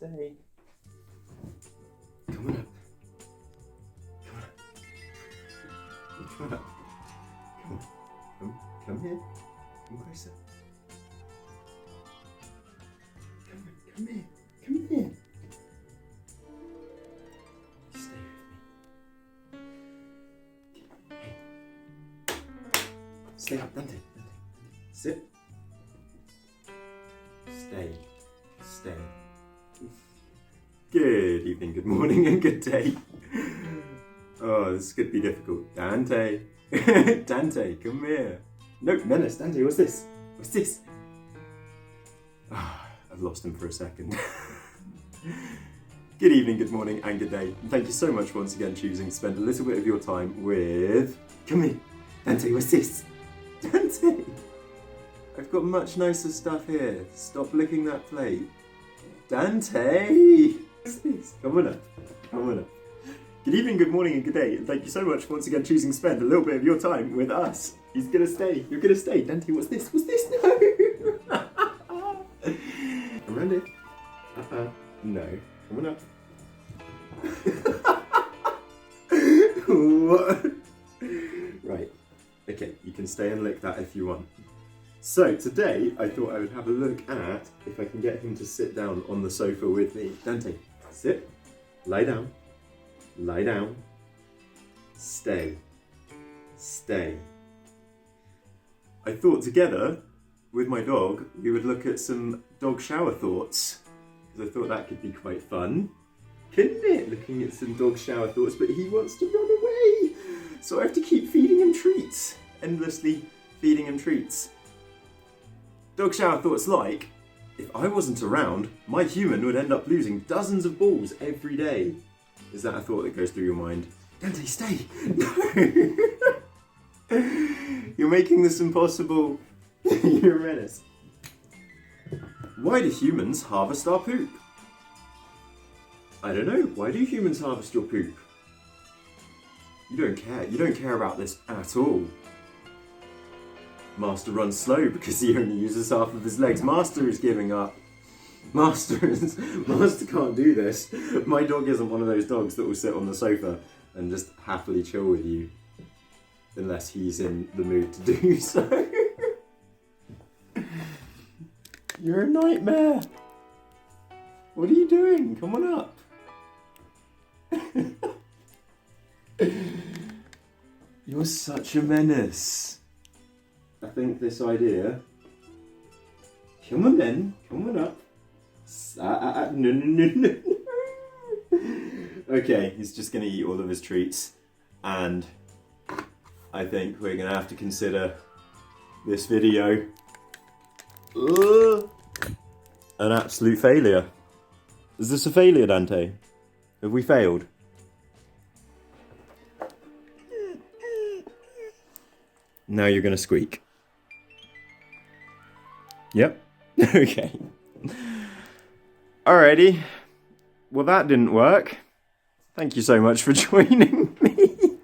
stay. Come on up. Come on up. Come on up. Come here. Come closer. Come here. Come here. Stay with me. Hey. Stay up, Dante. Sit. Stay. Good evening, good morning, and good day. Oh, this could be difficult. Dante. Dante, come here. No, Menace, Dante, what's this? What's this? I've lost him for a second. Good evening, good morning, and good day. And thank you so much once again choosing to spend a little bit of your time with... Come here. Dante, what's this? Dante! I've got much nicer stuff here. Stop licking that plate. Dante! What's this? Come on up. Come on up. Good evening, good morning, and good day. And thank you so much for once again choosing to spend a little bit of your time with us. He's gonna stay. You're gonna stay. Dante, what's this? What's this? No! Around it. No. Come on up. What? Right. Okay, you can stay and lick that if you want. So today, I thought I would have a look at if I can get him to sit down on the sofa with me. Dante, sit. Lie down. Lie down. Stay. Stay. I thought together, with my dog, we would look at some dog shower thoughts. Because I thought that could be quite fun. Couldn't it? Looking at some dog shower thoughts, but he wants to run away. So I have to keep feeding him treats. Endlessly feeding him treats. Dog shower thoughts like, if I wasn't around, my human would end up losing dozens of balls every day. Is that a thought that goes through your mind? Dante, stay! No! You're making this impossible. You're a menace. Why do humans harvest our poop? I don't know. Why do humans harvest your poop? You don't care. You don't care about this at all. Master runs slow because he only uses half of his legs. Master is giving up. Master can't do this. My dog isn't one of those dogs that will sit on the sofa and just happily chill with you. Unless he's in the mood to do so. You're a nightmare. What are you doing? Come on up. You're such a menace. I think this idea... Come on then. Come on up. No. Okay, he's just going to eat all of his treats. And I think we're going to have to consider this video an absolute failure. Is this a failure, Dante? Have we failed? Now you're going to squeak. Yep. Okay. Alrighty. Well, that didn't work. Thank you so much for joining me.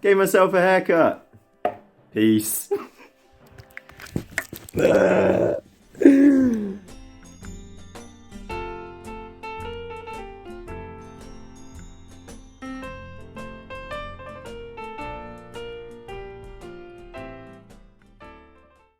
Gave myself a haircut. Peace.